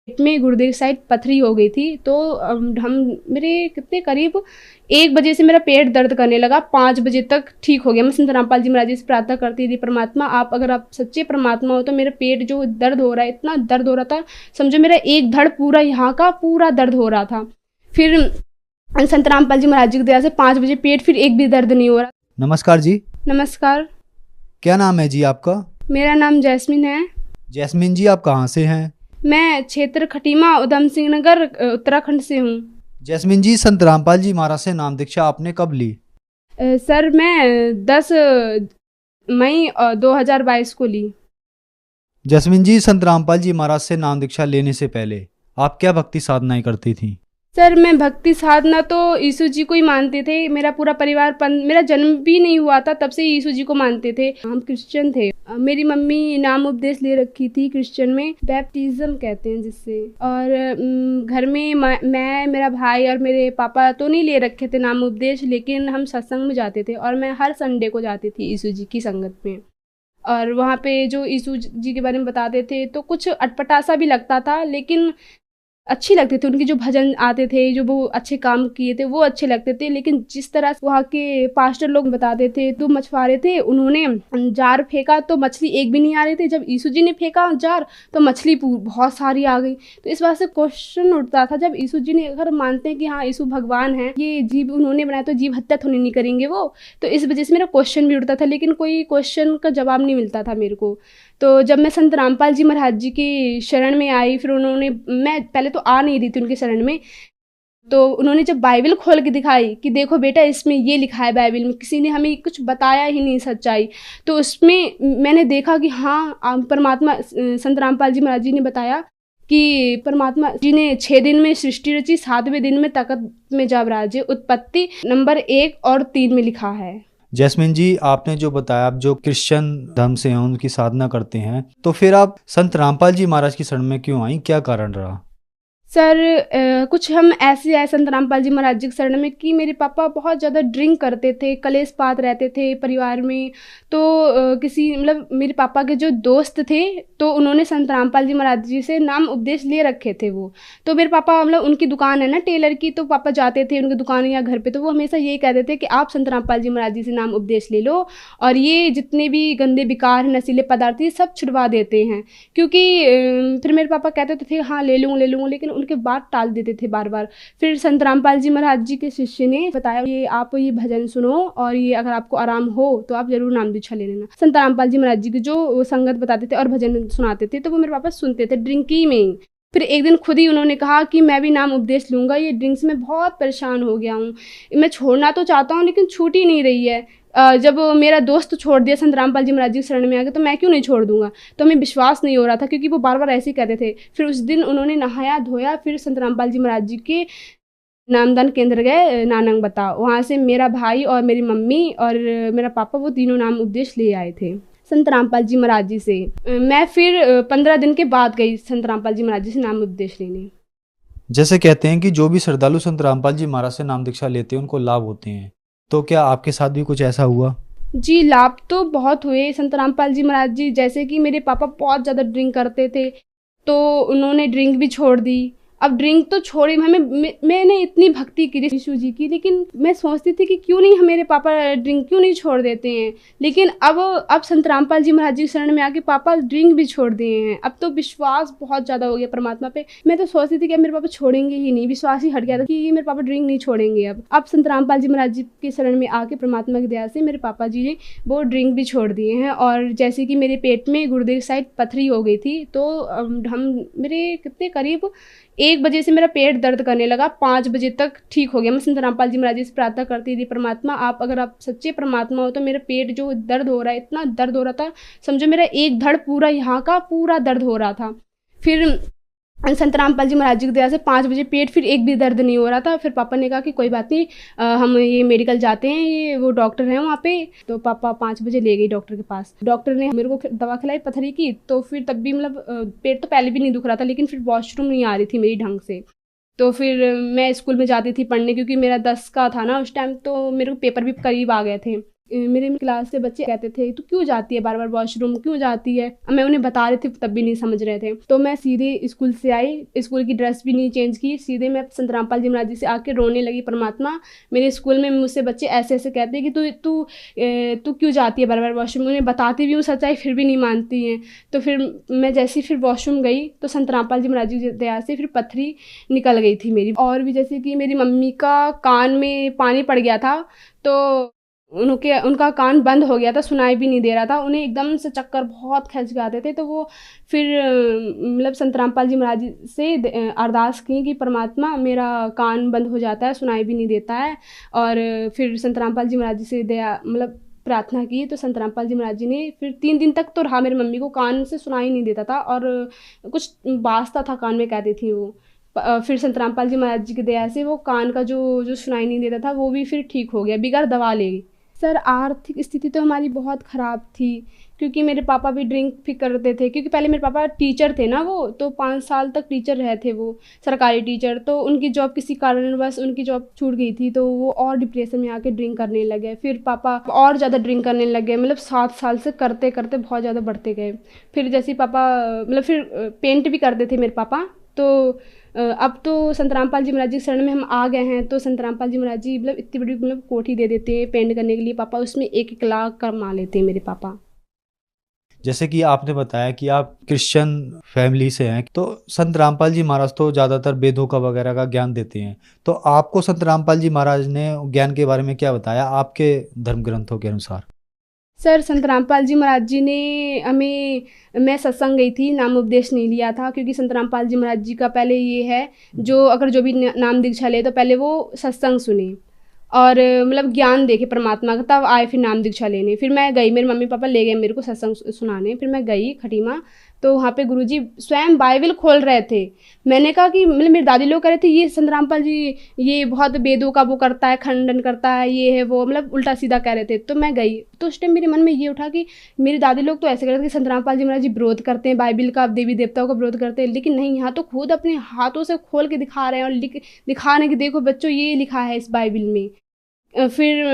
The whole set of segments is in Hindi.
पेट में गुर्दे की साइड पथरी हो गई थी। तो हम मेरे कितने करीब 1 बजे से मेरा पेट दर्द करने लगा, 5 बजे तक ठीक हो गया। मैं संत रामपाल जी महाराज जी से प्रार्थना करती थी, परमात्मा अगर आप सच्चे परमात्मा हो तो मेरा पेट जो दर्द हो रहा है, इतना दर्द हो रहा था, समझो मेरा एक धड़ पूरा यहाँ का पूरा दर्द हो रहा था। फिर संत रामपाल जी महाराज जी की दया से 5 बजे पेट फिर एक भी दर्द नहीं हो रहा। नमस्कार जी। नमस्कार। क्या नाम है जी आपका? मेरा नाम जैस्मिन है। जैस्मिन जी, आप कहाँ से हैं? मैं क्षेत्र खटीमा उधम सिंह नगर उत्तराखंड से हूँ। जैस्मिन जी, संत रामपाल जी महाराज से नाम दीक्षा आपने कब ली? सर मैं 10 मई 2022 को ली। जैस्मिन जी, संत रामपाल जी महाराज से नाम दीक्षा लेने से पहले आप क्या भक्ति साधनाएं करती थी? सर मैं भक्ति साधना तो यीशु जी को ही मानते थे। मेरा पूरा परिवार मेरा जन्म भी नहीं हुआ था तब से यीशु जी को मानते थे। हम क्रिश्चियन थे। मेरी मम्मी नाम उपदेश ले रखी थी क्रिश्चियन में, बैप्टिज्म कहते हैं जिससे। और घर में मैं, मेरा भाई और मेरे पापा तो नहीं ले रखे थे नाम उपदेश, लेकिन हम सत्संग में जाते थे और मैं हर संडे को जाती थी यीशु जी की संगत में। और वहाँ पे जो यीशु जी के बारे में बताते थे तो कुछ अटपटा सा भी लगता था, लेकिन अच्छी लगती थी। उनके जो भजन आते थे, जो वो अच्छे काम किए थे वो अच्छे लगते थे। लेकिन जिस तरह से वहाँ के पास्टर लोग बताते थे, तो मछुआरे थे, उन्होंने जार फेंका तो मछली एक भी नहीं आ रही थी। जब यीशु जी ने फेंका जार तो मछली बहुत सारी आ गई। तो इस बात से क्वेश्चन उठता था, जब यीशु जी ने, अगर मानते हैं कि हाँ यीशु भगवान है, ये जीव उन्होंने बनाया तो जीव हत्या थोड़ी नहीं करेंगे वो। तो इस वजह से मेरा क्वेश्चन भी उठता था, लेकिन कोई क्वेश्चन का जवाब नहीं मिलता था मेरे को। तो जब मैं संत रामपाल जी महाराज जी की शरण में आई, फिर उन्होंने, मैं पहले तो आ नहीं रही थी उनके शरण में, तो उन्होंने जब बाइबल खोल के दिखाई कि देखो बेटा इसमें ये लिखा है बाइबल में, किसी ने हमें कुछ बताया ही नहीं सच्चाई, तो उसमें मैंने देखा कि हाँ परमात्मा, संत रामपाल जी महाराज जी ने बताया कि परमात्मा जी ने 6 दिन में सृष्टि रची, 7वें दिन में तख्त में जब राजे। उत्पत्ति नंबर 1 और 3 में लिखा है। जैस्मिन जी, आपने जो बताया, आप जो क्रिश्चियन धर्म से हैं, उनकी साधना करते हैं, तो फिर आप संत रामपाल जी महाराज की शरण में क्यों आई? क्या कारण रहा? सर कुछ हम ऐसे आए संत रामपाल जी महाराज जी के शरण में कि मेरे पापा बहुत ज़्यादा ड्रिंक करते थे, कलेशपात रहते थे परिवार में। तो किसी, मतलब मेरे पापा के जो दोस्त थे, तो उन्होंने संत रामपाल जी महाराज जी से नाम उपदेश ले रखे थे वो। तो मेरे पापा, मतलब उनकी दुकान है ना टेलर की, तो पापा जाते थे उनकी दुकान या घर पे, तो वो हमेशा यही कहते थे कि आप संत रामपाल जी महाराज जी से नाम उपदेश ले लो और ये जितने भी गंदे विकार नशीले पदार्थ ये सब छुड़वा देते हैं। क्योंकि फिर मेरे पापा कहते थे हाँ ले लूँगा, लेकिन उनके बात टाल देते थे बार बार। फिर संत रामपाल जी महाराज जी के शिष्य ने बताया, ये आप ये भजन सुनो और ये अगर आपको आराम हो तो आप जरूर नाम दीक्षा ले लेना। संत रामपाल जी महाराज जी की जो संगत बताते थे और भजन सुनाते थे, तो वो मेरे पापा सुनते थे ड्रिंकी में ही। फिर एक दिन खुद ही उन्होंने कहा कि मैं भी नाम उपदेश लूँगा, ये ड्रिंक्स में बहुत परेशान हो गया हूँ, मैं छोड़ना तो चाहता हूँ लेकिन छूट ही नहीं रही है। जब मेरा दोस्त छोड़ दिया संत रामपाल जी महाराज जी शरण में आके, तो मैं क्यों नहीं छोड़ दूंगा। तो हमें विश्वास नहीं हो रहा था, क्योंकि वो बार बार ऐसे ही कहते थे। फिर उस दिन उन्होंने नहाया धोया, फिर संत रामपाल जी महाराज जी के नामदान केंद्र गए, नानंग बता। वहाँ से मेरा भाई और मेरी मम्मी और मेरा पापा, वो तीनों नाम उपदेश ले आए थे संत रामपाल जी महाराज जी से। मैं फिर 15 दिन के बाद गई संत रामपाल जी महाराज जी से नाम उपदेश लेने। जैसे कहते हैं कि जो भी श्रद्धालु संत रामपाल जी महाराज से नाम दीक्षा लेते हैं उनको लाभ होते हैं, तो क्या आपके साथ भी कुछ ऐसा हुआ? जी, लाभ तो बहुत हुए। संत रामपाल जी महाराज जी, जैसे कि मेरे पापा बहुत ज़्यादा ड्रिंक करते थे, तो उन्होंने ड्रिंक भी छोड़ दी। अब ड्रिंक तो छोड़ी, मैंने इतनी भक्ति की यीशु जी की, लेकिन मैं सोचती थी कि क्यों नहीं मेरे पापा ड्रिंक क्यों नहीं छोड़ देते हैं। लेकिन अब संत रामपाल जी महाराज जी शरण में आके पापा ड्रिंक भी छोड़ दिए हैं। अब तो विश्वास बहुत ज़्यादा हो गया परमात्मा पे। मैं तो सोचती थी कि अब मेरे पापा छोड़ेंगे ही नहीं, विश्वास ही हट गया था कि ये मेरे पापा ड्रिंक नहीं छोड़ेंगे। अब संत रामपाल जी महाराज जी के शरण में आके परमात्मा की दया से मेरे पापा जी ने वो ड्रिंक भी छोड़ दिए हैं। और जैसे कि मेरे पेट में गुर्दे की साइड पथरी हो गई थी, तो हम मेरे कितने करीब 1 बजे से मेरा पेट दर्द करने लगा, 5 बजे तक ठीक हो गया। मैं संत रामपाल जी महाराज जी से प्रार्थना करती थी, परमात्मा अगर आप सच्चे परमात्मा हो तो मेरा पेट जो दर्द हो रहा है, इतना दर्द हो रहा था, समझो मेरा एक धड़ पूरा यहाँ का पूरा दर्द हो रहा था। फिर संत रामपाल जी महाराज जी की दया से 5 बजे पेट फिर एक भी दर्द नहीं हो रहा था। फिर पापा ने कहा कि कोई बात नहीं, हम ये मेडिकल जाते हैं, ये वो डॉक्टर हैं वहाँ पे। तो पापा 5 बजे ले गई डॉक्टर के पास। डॉक्टर ने मेरे को दवा खिलाई पथरी की, तो फिर तब भी, मतलब पेट तो पहले भी नहीं दुख रहा था, लेकिन फिर वॉशरूम नहीं आ रही थी मेरी ढंग से। तो फिर मैं स्कूल में जाती थी पढ़ने, क्योंकि मेरा 10 का था ना उस टाइम, तो मेरे को पेपर भी करीब आ गए थे। मेरे क्लास से बच्चे कहते थे तू क्यों जाती है बार बार वॉशरूम, क्यों जाती है। मैं उन्हें बता रही थी तब भी नहीं समझ रहे थे। तो मैं सीधे स्कूल से आई, स्कूल की ड्रेस भी नहीं चेंज की, सीधे मैं संत रामपाल जी महाराज जी से आके रोने लगी। परमात्मा, मेरे स्कूल में मुझसे बच्चे ऐसे ऐसे कहते हैं कि तू तू तू क्यों जाती है बार बार वॉशरूम। उन्हें बताती भी हूँ सच्चाई, फिर भी नहीं मानती हैं। तो फिर मैं जैसे ही फिर वॉशरूम गई तो संत रामपाल जी महाराज जी की दया से फिर पथरी निकल गई थी मेरी। और भी जैसे कि मेरी मम्मी का कान में पानी पड़ गया था, तो उनका कान बंद हो गया था, सुनाई भी नहीं दे रहा था, उन्हें एकदम से चक्कर बहुत खींच के आते थे। तो वो फिर मतलब संत रामपाल जी महाराज जी से अरदास की कि परमात्मा मेरा कान बंद हो जाता है, सुनाई भी नहीं देता है। और फिर संत रामपाल जी महाराज जी से दया मतलब प्रार्थना की, तो संत रामपाल जी महाराज जी ने फिर 3 दिन तक तो रहा, मेरी मम्मी को कान से सुनाई नहीं देता था और कुछ बाजता था कान में, कहती थी वो। फिर संत रामपाल जी महाराज जी की दया से वो कान का जो सुनाई नहीं देता था वो भी फिर ठीक हो गया बिगैर दवा ले। सर आर्थिक स्थिति तो हमारी बहुत ख़राब थी, क्योंकि मेरे पापा भी ड्रिंक भी करते थे। क्योंकि पहले मेरे पापा टीचर थे ना, वो तो 5 साल तक टीचर रहे थे, वो सरकारी टीचर। तो उनकी जॉब किसी कारणवश उनकी जॉब छूट गई थी, तो वो और डिप्रेशन में आके ड्रिंक करने लगे। फिर पापा और ज़्यादा ड्रिंक करने लगे, मतलब 7 साल से करते करते बहुत ज़्यादा बढ़ते गए। फिर जैसे पापा मतलब फिर पेंट भी करते थे मेरे पापा। तो अब तो संत रामपाल जी महाराज जी शरण में हम आ गए हैं। तो संत रामपाल जी महाराज जी मतलब इतनी बड़ी मतलब कोठी दे देते हैं पेंट करने के लिए पापा, उसमें 1-1 लाख कमा लेते हैं मेरे पापा। जैसे कि आपने बताया कि आप क्रिश्चियन फैमिली से हैं, तो संत रामपाल जी महाराज तो ज़्यादातर वेदों का वगैरह का ज्ञान देते हैं। तो आपको संत रामपाल जी महाराज ने ज्ञान के बारे में क्या बताया आपके धर्म ग्रंथों के अनुसार? सर संत रामपाल जी महाराज जी ने हमें, मैं सत्संग गई थी, नाम उपदेश नहीं लिया था, क्योंकि संत रामपाल जी महाराज जी का पहले ये है जो अगर जो भी नाम दीक्षा ले तो पहले वो सत्संग सुने और मतलब ज्ञान देखे परमात्मा का, तब आए फिर नाम दीक्षा लेने। फिर मैं गई, मेरे मम्मी पापा ले गए मेरे को सत्संग सुनाने। फिर मैं गई खटीमा, तो वहाँ पे गुरुजी स्वयं बाइबल खोल रहे थे। मैंने कहा कि मतलब मेरी दादी लोग कह रहे थे ये संत रामपाल जी ये बहुत वेदों का वो करता है, खंडन करता है, ये है वो, मतलब उल्टा सीधा कह रहे थे। तो मैं गई, तो उस टाइम मेरे मन में ये उठा कि मेरी दादी लोग तो ऐसे कह रहे थे कि संत रामपाल जी महाराज जी विरोध करते हैं बाइबल का, देवी देवताओं का विरोध करते हैं, लेकिन नहीं, यहाँ तो खुद अपने हाथों से खोल के दिखा रहे हैं और दिखाने कि देखो बच्चों ये लिखा है इस बाइबल में। फिर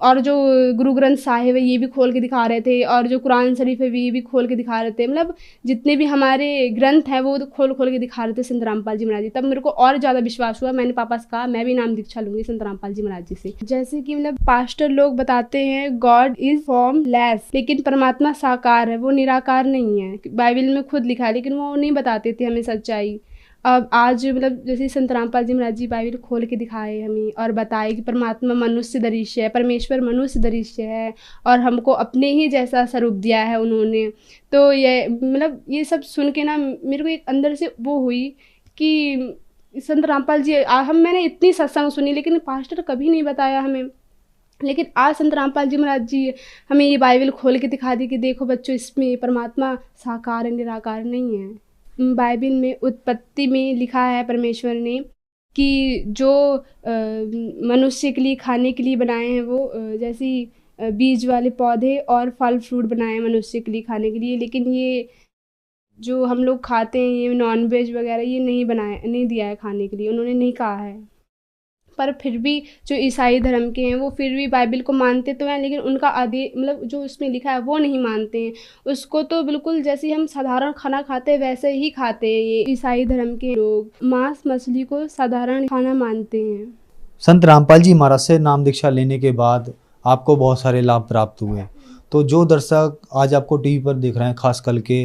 और जो गुरु ग्रंथ साहिब है ये भी खोल के दिखा रहे थे, और जो कुरान शरीफ है ये भी खोल के दिखा रहे थे। मतलब जितने भी हमारे ग्रंथ हैं वो तो खोल खोल के दिखा रहे थे संत रामपाल जी महाराज जी। तब मेरे को और ज़्यादा विश्वास हुआ, मैंने पापा से कहा मैं भी नाम दीक्षा लूँगी संत रामपाल जी महाराज जी से। जैसे कि मतलब पास्टर लोग बताते हैं गॉड इज फॉर्मलेस, लेकिन परमात्मा साकार है, वो निराकार नहीं है। बाइबल में खुद लिखा है, लेकिन वो नहीं बताते थे हमें सच्चाई। अब आज मतलब जैसे संत रामपाल जी महाराज जी बाइबल खोल के दिखाए हमें और बताए कि परमात्मा मनुष्य दृश्य है, परमेश्वर मनुष्य दृश्य है और हमको अपने ही जैसा स्वरूप दिया है उन्होंने। तो ये मतलब ये सब सुन के ना मेरे को एक अंदर से वो हुई कि संत रामपाल जी मैंने इतनी सत्संग सुनी लेकिन पास्टर कभी नहीं बताया हमें, लेकिन आज संत रामपाल जी महाराज जी हमें ये बाइबल खोल के दिखा दी कि देखो बच्चों इसमें परमात्मा साकार है, निराकार नहीं है। बाइबल में उत्पत्ति में लिखा है परमेश्वर ने कि जो मनुष्य के लिए खाने के लिए बनाए हैं वो जैसे बीज वाले पौधे और फल फ्रूट बनाए हैं मनुष्य के लिए खाने के लिए, लेकिन ये जो हम लोग खाते हैं ये नॉन वेज वगैरह ये नहीं दिया है खाने के लिए, उन्होंने नहीं कहा है। पर फिर भी जो ईसाई धर्म के हैं वो फिर भी बाइबल को मानते तो हैं, लेकिन उनका मतलब जो उसमें लिखा है वो नहीं मानते हैं उसको। तो बिल्कुल जैसे हम साधारण खाना खाते हैं वैसे ही खाते हैं ये ईसाई धर्म के लोग, मांस मछली को साधारण खाना मानते हैं। संत रामपाल जी महाराज से नाम दीक्षा लेने के बाद आपको बहुत सारे लाभ प्राप्त हुए, तो जो दर्शक आज आपको टीवी पर देख रहे हैं, खास करके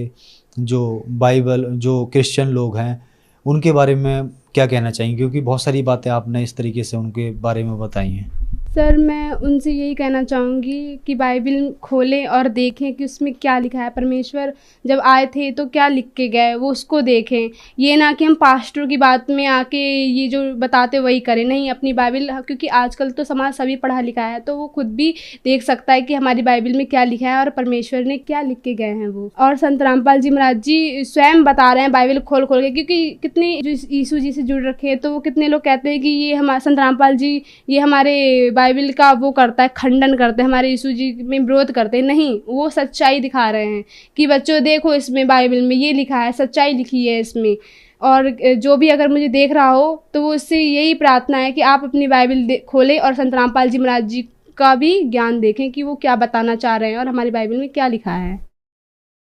जो बाइबल जो क्रिश्चियन लोग हैं, उनके बारे में क्या कहना चाहिए? क्योंकि बहुत सारी बातें आपने इस तरीके से उनके बारे में बताई हैं। सर मैं उनसे यही कहना चाहूँगी कि बाइबल खोलें और देखें कि उसमें क्या लिखा है। परमेश्वर जब आए थे तो क्या लिख के गए वो उसको देखें, ये ना कि हम पास्टरों की बात में आके ये जो बताते वही करें। नहीं, अपनी बाइबल, क्योंकि आजकल तो समाज सभी पढ़ा लिखा है तो वो खुद भी देख सकता है कि हमारी बाइबल में क्या लिखा है और परमेश्वर ने क्या लिख के गए हैं वो। और संत रामपाल जी महाराज जी स्वयं बता रहे हैं बाइबल खोल खोल के, क्योंकि कितने जो यीशु जी से जुड़ रखे हैं तो वो कितने लोग कहते हैं कि ये हमारे संत रामपाल जी ये हमारे बाइबल का वो करता है, खंडन करते हैं, हमारे यीशु जी में विरोध करते हैं। नहीं, वो सच्चाई दिखा रहे हैं कि बच्चों देखो इसमें बाइबल में ये लिखा है, सच्चाई लिखी है इसमें। और जो भी अगर मुझे देख रहा हो तो वो उससे यही प्रार्थना है कि आप अपनी बाइबल खोलें और संत रामपाल जी महाराज जी का भी ज्ञान देखें कि वो क्या बताना चाह रहे हैं और हमारी बाइबल में क्या लिखा है।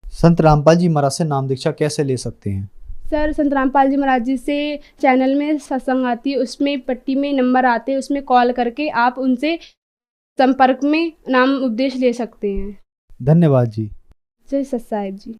संत रामपाल जी महाराज से नाम दीक्षा कैसे ले सकते हैं? सर, संत रामपाल जी महाराज जी से चैनल में सत्संग आती है, उसमें पट्टी में नंबर आते हैं, उसमें कॉल करके आप उनसे संपर्क में नाम उपदेश ले सकते हैं। धन्यवाद जी। जय सत साहिब जी।